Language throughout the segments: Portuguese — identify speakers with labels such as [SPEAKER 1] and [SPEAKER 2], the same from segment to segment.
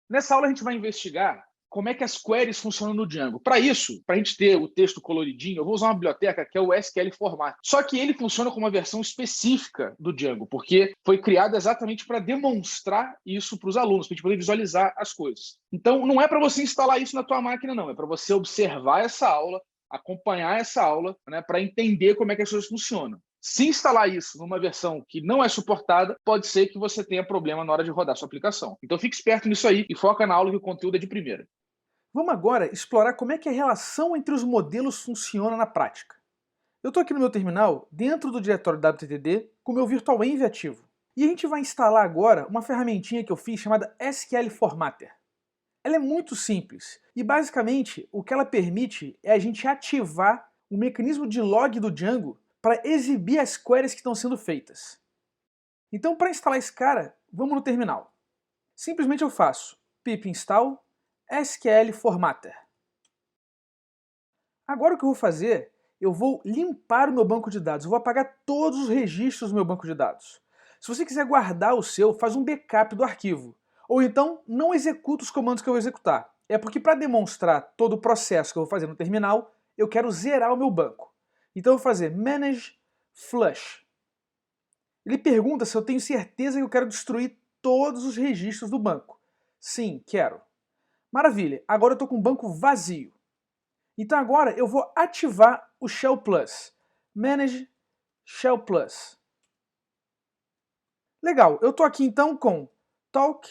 [SPEAKER 1] Nessa aula a gente vai investigar como é que as queries funcionam no Django. Para isso, para a gente ter o texto coloridinho, eu vou usar uma biblioteca que é o SQL Format. Só que ele funciona com uma versão específica do Django, porque foi criado exatamente para demonstrar isso para os alunos, para a gente poder visualizar as coisas. Então, não é para você instalar isso na tua máquina, não. É para você observar essa aula, acompanhar essa aula, né, para entender como é que as coisas funcionam. Se instalar isso numa versão que não é suportada, pode ser que você tenha problema na hora de rodar sua aplicação. Então fique esperto nisso aí e foca na aula que o conteúdo é de primeira.
[SPEAKER 2] Vamos agora explorar como é que a relação entre os modelos funciona na prática. Eu estou aqui no meu terminal, dentro do diretório WTTD, com o meu VirtualEnv ativo. E a gente vai instalar agora uma ferramentinha que eu fiz chamada SQL Formatter. Ela é muito simples e basicamente o que ela permite é a gente ativar o mecanismo de log do Django para exibir as queries que estão sendo feitas. Então, para instalar esse cara, vamos no terminal. Simplesmente eu faço pip install SQL Formatter. Agora o que eu vou fazer, eu vou limpar o meu banco de dados, eu vou apagar todos os registros do meu banco de dados. Se você quiser guardar o seu, faz um backup do arquivo. Ou então, não executa os comandos que eu vou executar. É porque para demonstrar todo o processo que eu vou fazer no terminal, eu quero zerar o meu banco. Então eu vou fazer manage flush. Ele pergunta se eu tenho certeza que eu quero destruir todos os registros do banco. Sim, quero. Maravilha, agora eu estou com o banco vazio. Então agora eu vou ativar o Shell Plus. Manage Shell Plus. Legal, eu estou aqui então com Talk,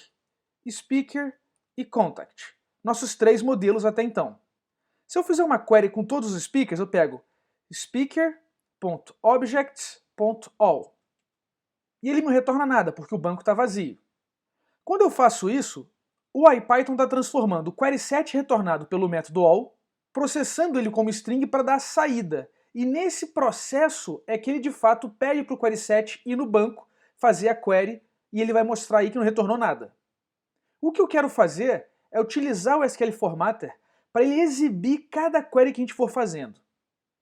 [SPEAKER 2] Speaker e Contact. Nossos três modelos até então. Se eu fizer uma query com todos os speakers, eu pego speaker.objects.all. E ele não retorna nada, porque o banco está vazio. Quando eu faço isso, o IPython está transformando o querySet retornado pelo método all, processando ele como string para dar a saída. E nesse processo é que ele de fato pede para o querySet ir no banco, fazer a query, e ele vai mostrar aí que não retornou nada. O que eu quero fazer é utilizar o SQL Formatter para ele exibir cada query que a gente for fazendo.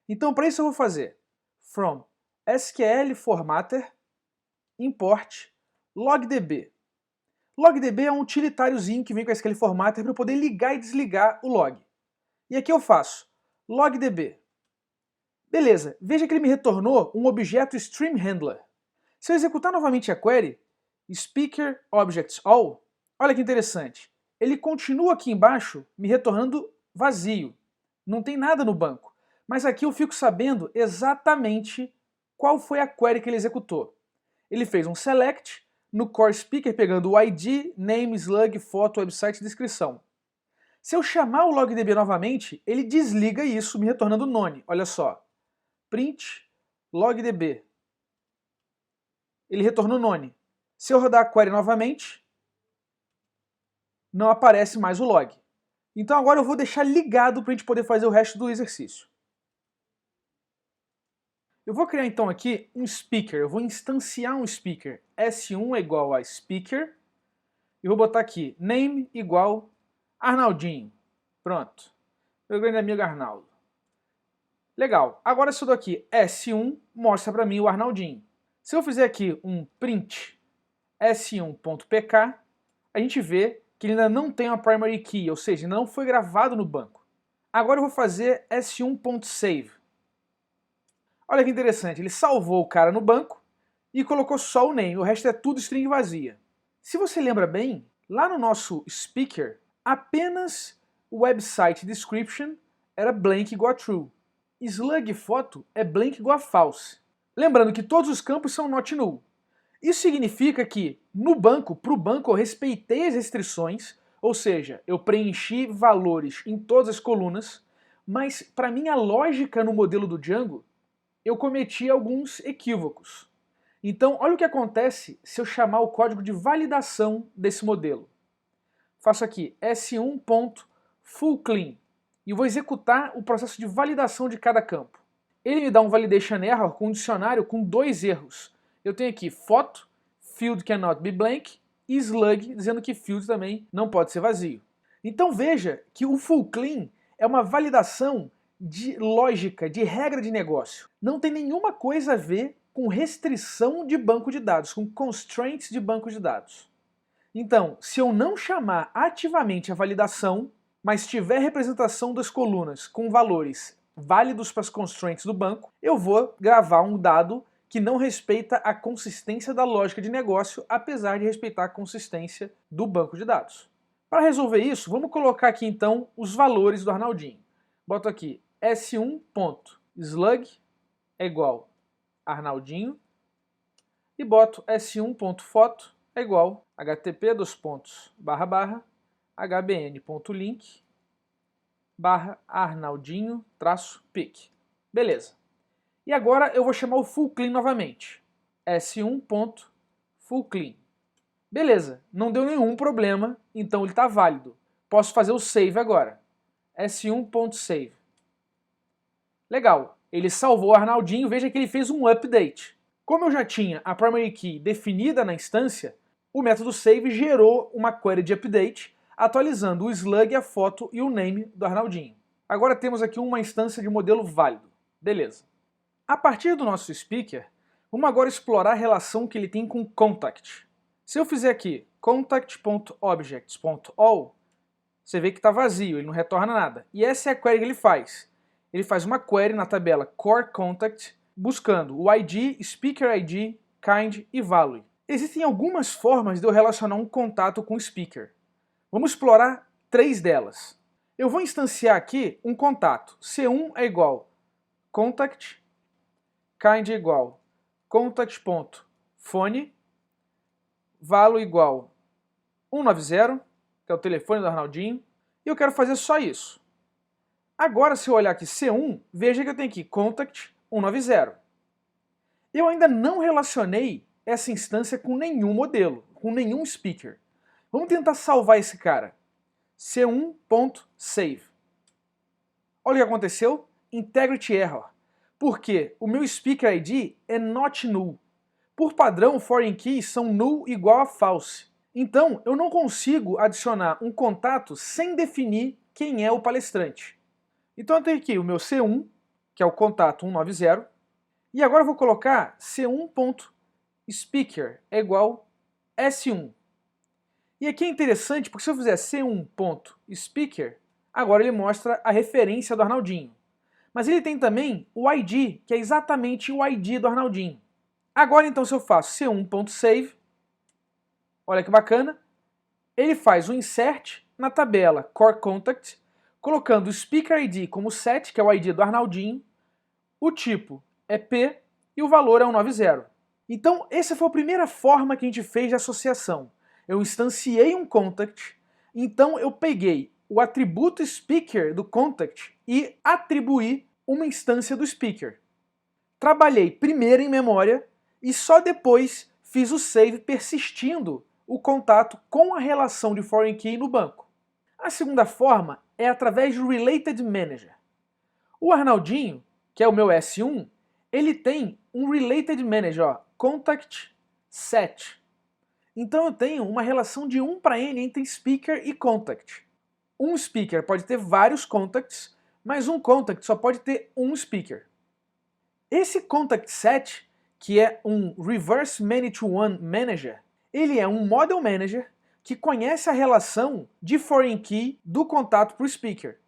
[SPEAKER 2] Então para isso eu vou fazer from SQL Formatter import logdb. Logdb é um utilitáriozinho que vem com a SQL Formatter para eu poder ligar e desligar o log. E aqui eu faço logdb. Beleza, veja que ele me retornou um objeto streamHandler. Se eu executar novamente a query, speaker objects all, olha que interessante. Ele continua aqui embaixo me retornando vazio. Não tem nada no banco. Mas aqui eu fico sabendo exatamente qual foi a query que ele executou. Ele fez um select no core speaker pegando o ID, name, slug, foto, website e descrição. Se eu chamar o logdb novamente, ele desliga isso, me retornando none. Olha só. Print logdb. Ele retornou none. Se eu rodar a query novamente, não aparece mais o log. Então agora eu vou deixar ligado para a gente poder fazer o resto do exercício. Eu vou criar então aqui um speaker, eu vou instanciar um speaker. S1 é igual a speaker, e vou botar aqui name igual Arnaldinho. Pronto. Meu grande amigo Arnaldo. Legal. Agora isso daqui, S1, mostra para mim o Arnaldinho. Se eu fizer aqui um print s1.pk, a gente vê que ele ainda não tem uma primary key, ou seja, ainda não foi gravado no banco. Agora eu vou fazer s1.save. Olha que interessante, ele salvou o cara no banco e colocou só o name, o resto é tudo string vazia. Se você lembra bem, lá no nosso speaker, apenas o website description era blank igual a true. Slug foto é blank igual a false. Lembrando que todos os campos são not null. Isso significa que no banco, para o banco, eu respeitei as restrições, ou seja, eu preenchi valores em todas as colunas, mas para minha lógica no modelo do Django, eu cometi alguns equívocos. Então, olha o que acontece se eu chamar o código de validação desse modelo. Faço aqui s1.fullClean e vou executar o processo de validação de cada campo. Ele me dá um validation error com um dicionário com dois erros. Eu tenho aqui foto, field cannot be blank, e slug, dizendo que field também não pode ser vazio. Então veja que o full clean é uma validação de lógica, de regra de negócio. Não tem nenhuma coisa a ver com restrição de banco de dados, com constraints de banco de dados. Então, se eu não chamar ativamente a validação, mas tiver representação das colunas com valores válidos para as constraints do banco, eu vou gravar um dado que não respeita a consistência da lógica de negócio, apesar de respeitar a consistência do banco de dados. Para resolver isso, vamos colocar aqui então os valores do Arnaldinho. Boto aqui s1.slug é igual a Arnaldinho e boto s1.foto é igual a http://hbn.link /arnaldinho-pic. Beleza. E agora eu vou chamar o fullClean novamente. s1.fullClean. Beleza, não deu nenhum problema, então ele está válido. Posso fazer o save agora. s1.save. Legal, ele salvou o Arnaldinho, veja que ele fez um update. Como eu já tinha a primary key definida na instância, o método save gerou uma query de update, atualizando o slug, a foto e o name do Arnaldinho. Agora temos aqui uma instância de modelo válido. Beleza. A partir do nosso speaker, vamos agora explorar a relação que ele tem com contact. Se eu fizer aqui contact.objects.all, você vê que está vazio, ele não retorna nada. E essa é a query que ele faz. Ele faz uma query na tabela coreContact, buscando o ID, speaker ID, kind e value. Existem algumas formas de eu relacionar um contato com o speaker. Vamos explorar 3 delas. Eu vou instanciar aqui um contato. C1 é igual contact, kind é igual contact.phone, value igual 190, que é o telefone do Arnaldinho, e eu quero fazer só isso. Agora, se eu olhar aqui C1, veja que eu tenho aqui contact 190. Eu ainda não relacionei essa instância com nenhum modelo, com nenhum speaker. Vamos tentar salvar esse cara. c1.save. Olha o que aconteceu. Integrity error. Porque o meu speaker ID é not null. Por padrão, foreign keys são null igual a false. Então, eu não consigo adicionar um contato sem definir quem é o palestrante. Então eu tenho aqui o meu C1, que é o contato 190, e agora eu vou colocar C1.speaker é igual S1. E aqui é interessante porque se eu fizer C1.speaker, agora ele mostra a referência do Arnaldinho. Mas ele tem também o ID, que é exatamente o ID do Arnaldinho. Agora então se eu faço C1.save, olha que bacana, ele faz o insert na tabela coreContact, colocando o speaker ID como set, que é o ID do Arnaldinho, o tipo é P e o valor é 190. Então essa foi a primeira forma que a gente fez de associação. Eu instanciei um contact, então eu peguei o atributo speaker do contact e atribuí uma instância do speaker. Trabalhei primeiro em memória e só depois fiz o save persistindo o contato com a relação de foreign key no banco. A segunda forma é através do Related Manager. O Arnaldinho, que é o meu S1, ele tem um Related Manager, ó, contact set. Então eu tenho uma relação de 1 para n entre speaker e contact. Um speaker pode ter vários contacts, mas um contact só pode ter um speaker. Esse contact set, que é um Reverse Many-to-One Manager, ele é um Model Manager que conhece a relação de foreign key do contato para o speaker.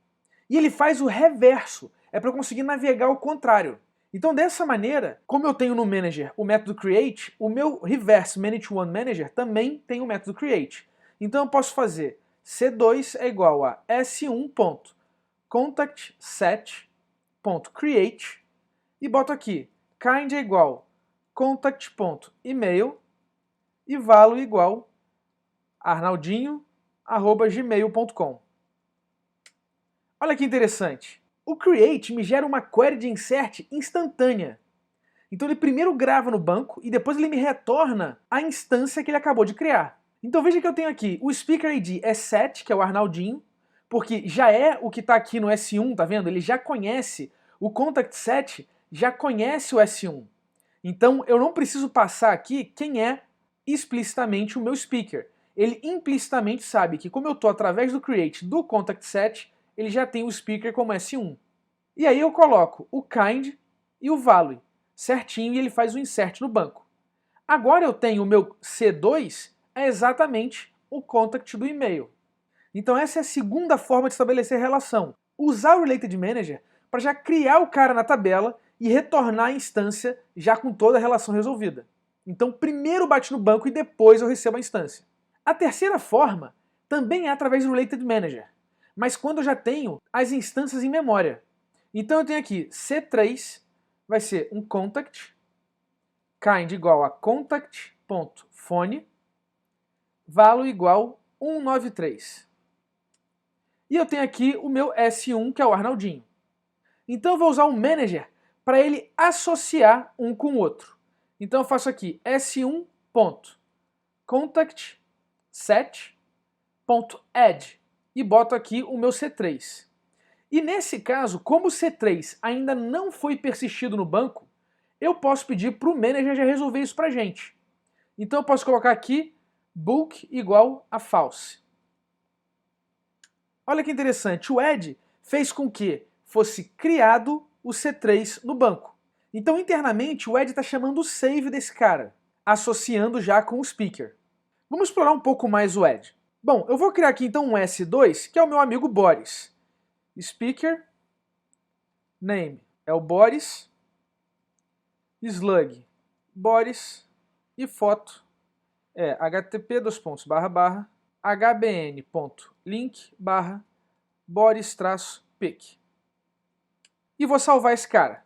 [SPEAKER 2] E ele faz o reverso, é para eu conseguir navegar ao contrário. Então dessa maneira, como eu tenho no Manager o método create, o meu Reverse Many-to-One Manager também tem o método create. Então eu posso fazer C2 é igual a s1.contactSet.create e boto aqui kind é igual contact.email e value igual arnaldinho@gmail.com. Olha que interessante. O create me gera uma query de insert instantânea. Então ele primeiro grava no banco e depois ele me retorna a instância que ele acabou de criar. Então veja que eu tenho aqui o speaker ID é set, que é o Arnaldinho, porque já é o que está aqui no S1, tá vendo? Ele já conhece, o contact set já conhece o S1. Então eu não preciso passar aqui quem é explicitamente o meu speaker. Ele implicitamente sabe que como eu estou através do create do contact set, ele já tem o speaker como S1. E aí eu coloco o kind e o value certinho e ele faz o insert no banco. Agora eu tenho o meu C2 é exatamente o contact do e-mail. Então essa é a segunda forma de estabelecer relação. Usar o Related Manager para já criar o cara na tabela e retornar a instância já com toda a relação resolvida. Então primeiro bate no banco e depois eu recebo a instância. A terceira forma também é através do Related Manager, mas quando eu já tenho as instâncias em memória. Então eu tenho aqui C3, vai ser um contact, kind igual a contact.phone, value igual 193. E eu tenho aqui o meu S1, que é o Arnaldinho. Então eu vou usar o manager para ele associar um com o outro. Então eu faço aqui S1.contactSet.add e boto aqui o meu C3. E nesse caso, como o C3 ainda não foi persistido no banco, eu posso pedir para o manager já resolver isso para a gente. Então eu posso colocar aqui book igual a false. Olha que interessante, o add fez com que fosse criado o C3 no banco. Então internamente o add está chamando o save desse cara, associando já com o speaker. Vamos explorar um pouco mais o add. Bom, eu vou criar aqui então um S2, que é o meu amigo Boris. Speaker, name é o Boris, slug, Boris, e foto é hbn.link/boris-pic. E vou salvar esse cara.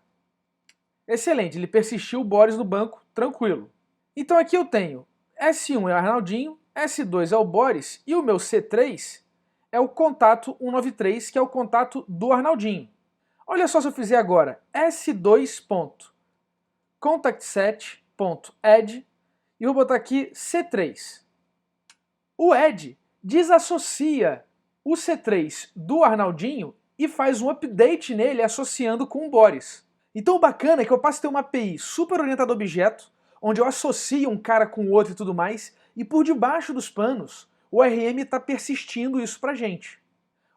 [SPEAKER 2] Excelente, ele persistiu o Boris no banco, tranquilo. Então aqui eu tenho S1 é o Arnaldinho, S2 é o Boris e o meu C3 é o contato 193, que é o contato do Arnaldinho. Olha só se eu fizer agora S2.contactSet.add e vou botar aqui C3. O add desassocia o C3 do Arnaldinho e faz um update nele associando com o Boris. Então o bacana é que eu passo a ter uma API super orientada a objeto, onde eu associo um cara com o outro e tudo mais, e por debaixo dos panos o RM está persistindo isso pra gente.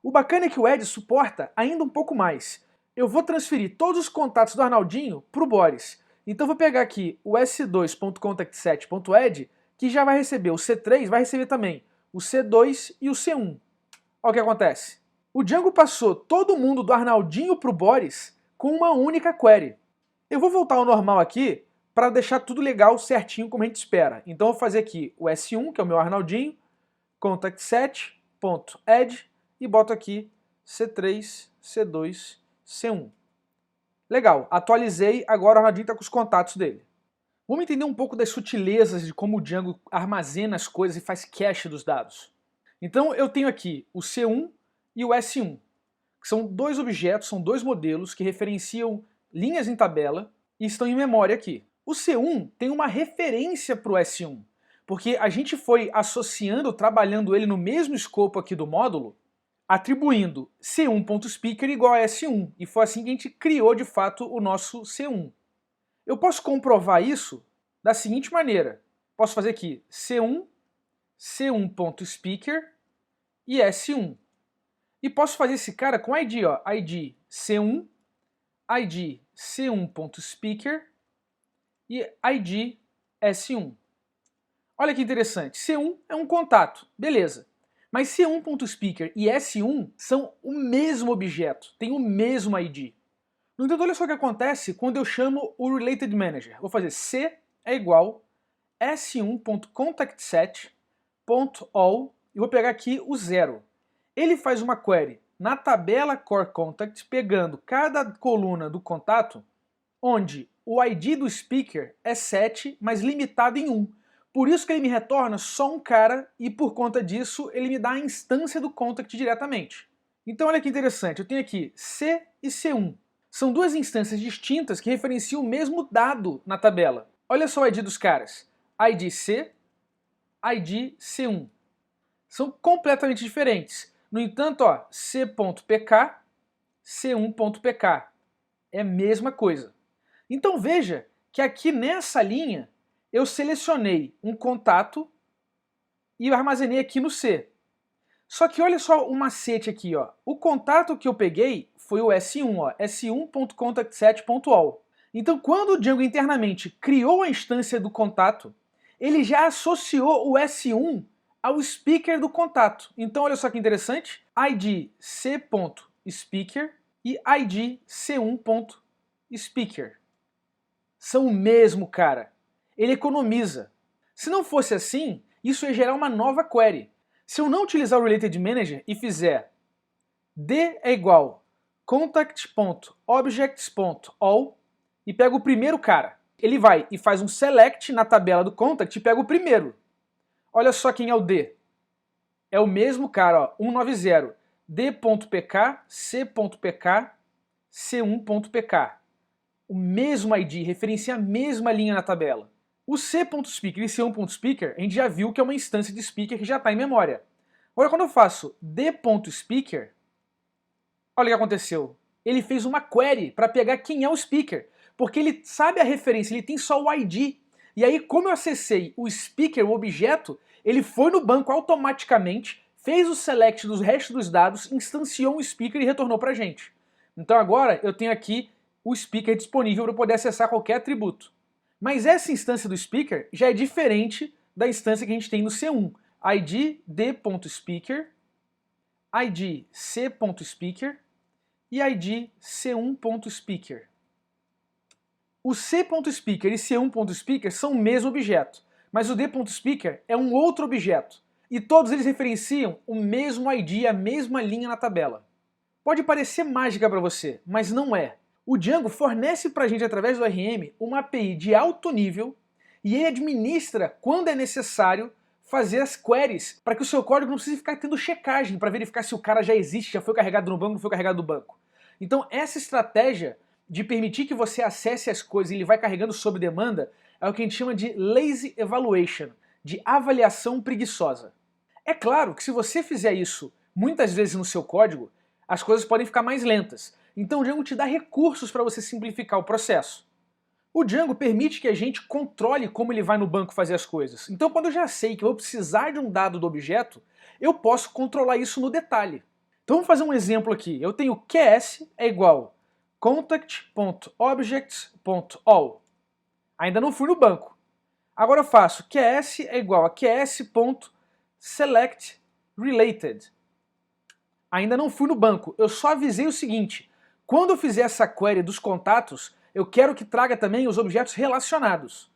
[SPEAKER 2] O bacana é que o add suporta ainda um pouco mais. Eu vou transferir todos os contatos do Arnaldinho para o Boris. Então eu vou pegar aqui o s2.contactSet.add, que já vai receber o C3, vai receber também o C2 e o C1. Olha o que acontece. O Django passou todo mundo do Arnaldinho para o Boris com uma única query. Eu vou voltar ao normal aqui para deixar tudo legal, certinho, como a gente espera. Então eu vou fazer aqui o S1, que é o meu Arnaldinho, contactSet.add e boto aqui C3, C2, C1. Legal, atualizei, agora o Arnaldinho está com os contatos dele. Vamos entender um pouco das sutilezas de como o Django armazena as coisas e faz cache dos dados. Então eu tenho aqui o C1 e o S1, que são dois objetos, são dois modelos que referenciam linhas em tabela e estão em memória aqui. O C1 tem uma referência para o S1, porque a gente foi associando, trabalhando ele no mesmo escopo aqui do módulo, atribuindo C1.speaker igual a S1, e foi assim que a gente criou de fato o nosso C1. Eu posso comprovar isso da seguinte maneira. Posso fazer aqui C1, C1.speaker e S1. E posso fazer esse cara com ID, ó, ID C1, ID C1.speaker e ID S1. Olha que interessante, C1 é um contato, beleza. Mas C1.speaker e S1 são o mesmo objeto, tem o mesmo ID. No entanto, olha só o que acontece quando eu chamo o Related Manager. Vou fazer C é igual S1.contactSet.all e vou pegar aqui o 0. Ele faz uma query na tabela Core Contact, pegando cada coluna do contato, onde o ID do speaker é 7, mas limitado em 1. Por isso que ele me retorna só um cara e por conta disso ele me dá a instância do contact diretamente. Então olha que interessante, eu tenho aqui C e C1. São duas instâncias distintas que referenciam o mesmo dado na tabela. Olha só o ID dos caras. ID C, ID C1. São completamente diferentes. No entanto, ó, C.pk, C1.pk. É a mesma coisa. Então veja que aqui nessa linha eu selecionei um contato e armazenei aqui no C. Só que olha só o macete aqui, ó. O contato que eu peguei foi o S1, ó, s1.contactSet.all. Então quando o Django internamente criou a instância do contato, ele já associou o S1 ao speaker do contato. Então olha só que interessante, id c.speaker e id c1.speaker. São o mesmo cara. Ele economiza. Se não fosse assim, isso ia gerar uma nova query. Se eu não utilizar o Related Manager e fizer d é igual contact.objects.all e pego o primeiro cara, ele vai e faz um select na tabela do contact e pega o primeiro. Olha só quem é o D. É o mesmo cara, ó, 190, d.pk, c.pk, c1.pk. O mesmo ID, referencia a mesma linha na tabela. O c.speaker e c1.speaker, a gente já viu que é uma instância de speaker que já está em memória. Agora, quando eu faço d.speaker, olha o que aconteceu. Ele fez uma query para pegar quem é o speaker, porque ele sabe a referência, ele tem só o ID. E aí, como eu acessei o speaker, o objeto, ele foi no banco automaticamente, fez o select dos restos dos dados, instanciou um speaker e retornou para a gente. Então agora eu tenho aqui o speaker disponível para poder acessar qualquer atributo. Mas essa instância do speaker já é diferente da instância que a gente tem no C1. id d.speaker, id c.speaker e id c1.speaker. O c.speaker e c1.speaker são o mesmo objeto, mas o d.speaker é um outro objeto, e todos eles referenciam o mesmo ID, a mesma linha na tabela. Pode parecer mágica para você, mas não é. O Django fornece para a gente, através do ORM, uma API de alto nível e ele administra, quando é necessário, fazer as queries para que o seu código não precise ficar tendo checagem para verificar se o cara já existe, já foi carregado no banco, não foi carregado no banco. Então essa estratégia de permitir que você acesse as coisas e ele vai carregando sob demanda é o que a gente chama de lazy evaluation, de avaliação preguiçosa. É claro que se você fizer isso muitas vezes no seu código, as coisas podem ficar mais lentas. Então o Django te dá recursos para você simplificar o processo. O Django permite que a gente controle como ele vai no banco fazer as coisas. Então quando eu já sei que eu vou precisar de um dado do objeto, eu posso controlar isso no detalhe. Então vamos fazer um exemplo aqui. Eu tenho QS é igual contact.objects.all. Ainda não fui no banco. Agora eu faço QS é igual a qs.selectRelated. Ainda não fui no banco, eu só avisei o seguinte: quando eu fizer essa query dos contatos, eu quero que traga também os objetos relacionados.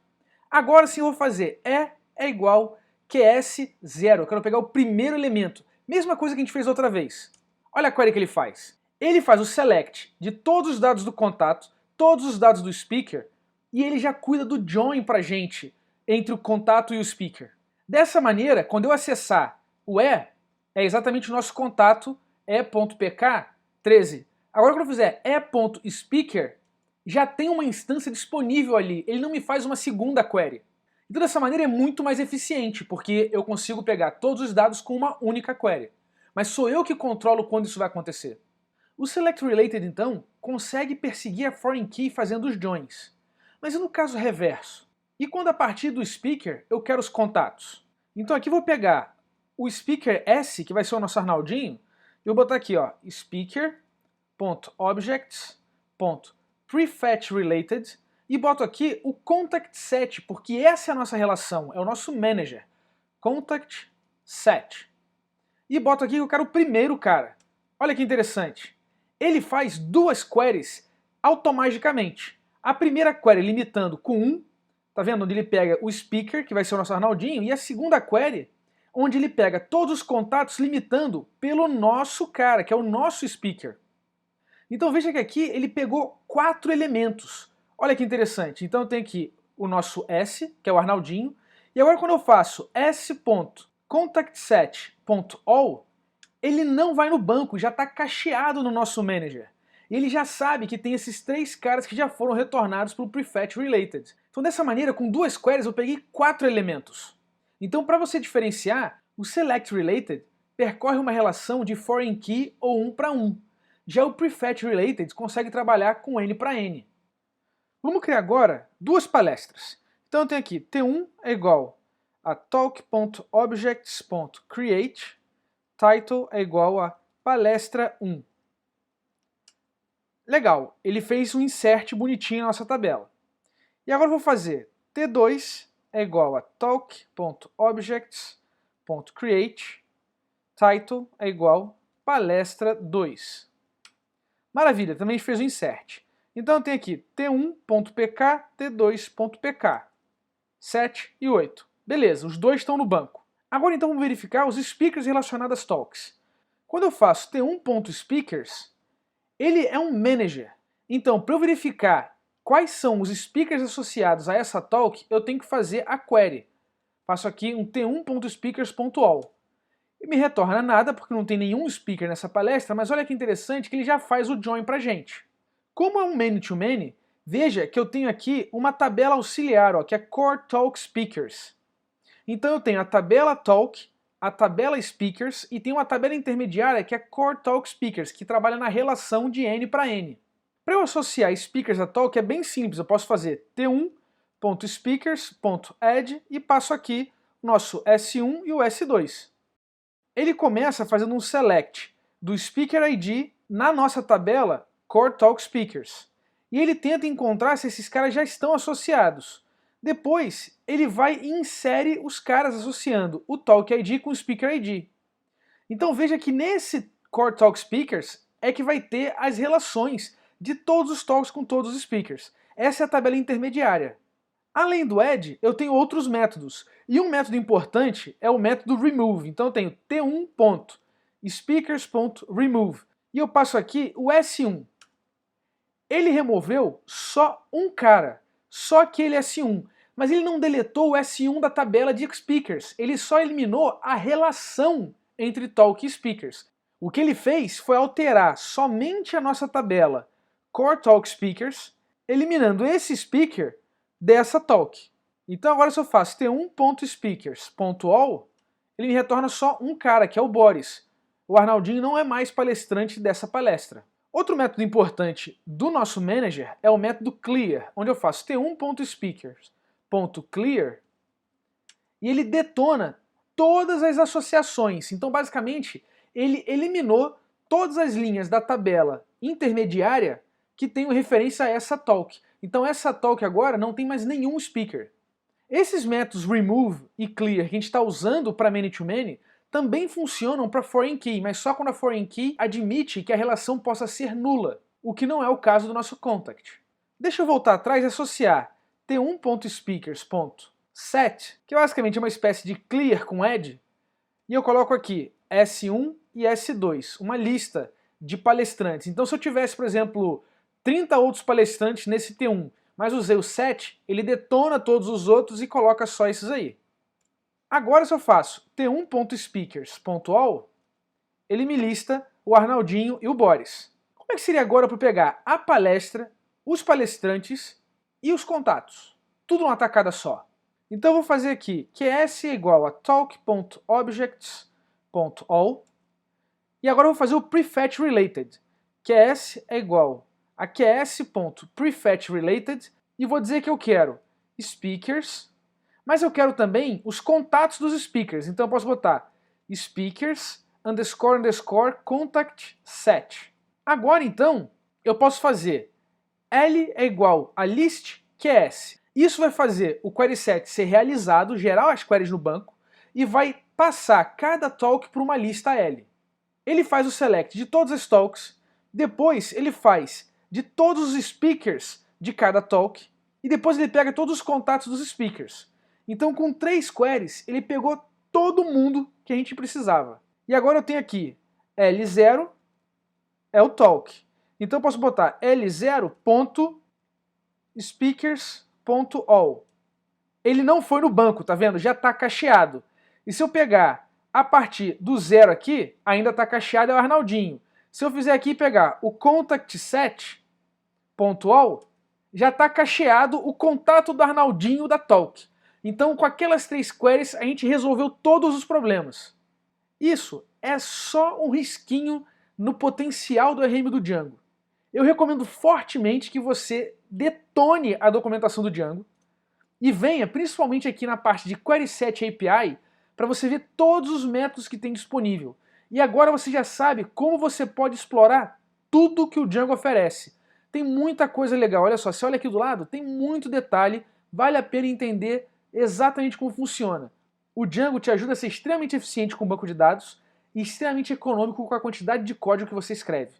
[SPEAKER 2] Agora sim eu vou fazer é igual QS0, eu quero pegar o primeiro elemento. Mesma coisa que a gente fez outra vez. Olha a query que ele faz. Ele faz o select de todos os dados do contato, todos os dados do speaker, e ele já cuida do join pra gente entre o contato e o speaker. Dessa maneira, quando eu acessar o é exatamente o nosso contato e.pk13. Agora quando eu fizer e.speaker, já tem uma instância disponível ali, ele não me faz uma segunda query. Então dessa maneira é muito mais eficiente, porque eu consigo pegar todos os dados com uma única query. Mas sou eu que controlo quando isso vai acontecer. O SelectRelated, então, consegue perseguir a foreign key fazendo os joins. Mas e no caso reverso? E quando a partir do speaker eu quero os contatos? Então aqui eu vou pegar o speaker S, que vai ser o nosso Arnaldinho, eu vou botar aqui, ó, speaker.objects.prefetchRelated e boto aqui o contact set, porque essa é a nossa relação, é o nosso manager, contact set. E boto aqui que eu quero o primeiro cara. Olha que interessante. Ele faz duas queries automaticamente. A primeira query limitando com 1, tá vendo? Onde ele pega o speaker, que vai ser o nosso Arnaldinho, e a segunda query onde ele pega todos os contatos limitando pelo nosso cara, que é o nosso speaker. Então veja que aqui ele pegou 4 elementos. Olha que interessante. Então eu tenho aqui o nosso S, que é o Arnaldinho, e agora quando eu faço s.contactset.all, ele não vai no banco, já está cacheado no nosso manager. E ele já sabe que tem esses 3 caras que já foram retornados pelo prefetchRelated. Então dessa maneira, com 2 queries, eu peguei 4 elementos. Então, para você diferenciar, o SelectRelated percorre uma relação de foreign key ou 1 para 1. Já o prefetchRelated consegue trabalhar com N para N. Vamos criar agora 2 palestras. Então eu tenho aqui T1 é igual a talk.objects.create, title é igual a palestra 1. Legal, ele fez um insert bonitinho na nossa tabela. E agora eu vou fazer T2 é igual a talk.objects. Create, title é igual palestra 2. Maravilha, também a gente fez o insert. Então eu tenho aqui t1.pk, t2.pk, 7 e 8. Beleza, os dois estão no banco. Agora então vamos verificar os speakers relacionados às talks. Quando eu faço t1.speakers, ele é um manager. Então, para eu verificar quais são os speakers associados a essa talk, eu tenho que fazer a query. Faço aqui um t1.speakers.all. E me retorna nada, porque não tem nenhum speaker nessa palestra, mas olha que interessante que ele já faz o join pra gente. Como é um many-to-many, veja que eu tenho aqui uma tabela auxiliar, ó, que é Core Talk Speakers. Então eu tenho a tabela Talk, a tabela Speakers e tem uma tabela intermediária que é Core Talk Speakers, que trabalha na relação de N para N. Para eu associar Speakers a Talk é bem simples, eu posso fazer t1.speakers.add e passo aqui o nosso S1 e o S2. Ele começa fazendo um select do Speaker ID na nossa tabela Core Talk Speakers. E ele tenta encontrar se esses caras já estão associados. Depois, ele vai e insere os caras associando o Talk ID com o Speaker ID. Então veja que nesse Core Talk Speakers é que vai ter as relações de todos os talks com todos os speakers. Essa é a tabela intermediária. Além do add, eu tenho outros métodos. E um método importante é o método remove. Então eu tenho t1.speakers.remove. E eu passo aqui o S1. Ele removeu só um cara, só aquele S1. Mas ele não deletou o S1 da tabela de speakers. Ele só eliminou a relação entre talk e speakers. O que ele fez foi alterar somente a nossa tabela Core Talk Speakers, eliminando esse speaker dessa talk. Então agora se eu faço t1.speakers.all, ele me retorna só um cara, que é o Boris. O Arnaldinho não é mais palestrante dessa palestra. Outro método importante do nosso manager é o método clear, onde eu faço t1.speakers.clear e ele detona todas as associações. Então basicamente ele eliminou todas as linhas da tabela intermediária que tenham referência a essa talk. Então essa talk agora não tem mais nenhum speaker. Esses métodos remove e clear que a gente está usando para many-to-many também funcionam para foreign key, mas só quando a foreign key admite que a relação possa ser nula, o que não é o caso do nosso contact. Deixa eu voltar atrás e associar t1.speakers.set, que basicamente é uma espécie de clear com add, e eu coloco aqui S1 e S2, uma lista de palestrantes. Então se eu tivesse, por exemplo, 30 outros palestrantes nesse T1, mas usei o set, ele detona todos os outros e coloca só esses aí. Agora se eu faço t1.speakers.all, ele me lista o Arnaldinho e o Boris. Como é que seria agora para pegar a palestra, os palestrantes e os contatos? Tudo numa tacada só. Então eu vou fazer aqui QS é igual a talk.objects.all e agora eu vou fazer o prefetch related. QS é igual a qs.prefetchRelated e vou dizer que eu quero speakers, mas eu quero também os contatos dos speakers. Então eu posso botar speakers__contact set. Agora então eu posso fazer L é igual a list QS. Isso vai fazer o query set ser realizado, gerar as queries no banco e vai passar cada talk para uma lista L. Ele faz o select de todas as talks, depois ele faz de todos os speakers de cada talk, e depois ele pega todos os contatos dos speakers. Então com 3 queries ele pegou todo mundo que a gente precisava. E agora eu tenho aqui L0 é o talk. Então eu posso botar L0.speakers.all. Ele não foi no banco, tá vendo? Já está cacheado. E se eu pegar a partir do 0 aqui, ainda está cacheado, é o Arnaldinho. Se eu fizer aqui e pegar o contact set.all, já está cacheado o contato do Arnaldinho da talk. Então com aquelas 3 queries a gente resolveu todos os problemas. Isso é só um risquinho no potencial do RM do Django. Eu recomendo fortemente que você detone a documentação do Django e venha principalmente aqui na parte de Query Set API para você ver todos os métodos que tem disponível. E agora você já sabe como você pode explorar tudo que o Django oferece. Tem muita coisa legal, olha só, você olha aqui do lado, tem muito detalhe, vale a pena entender exatamente como funciona. O Django te ajuda a ser extremamente eficiente com o banco de dados e extremamente econômico com a quantidade de código que você escreve.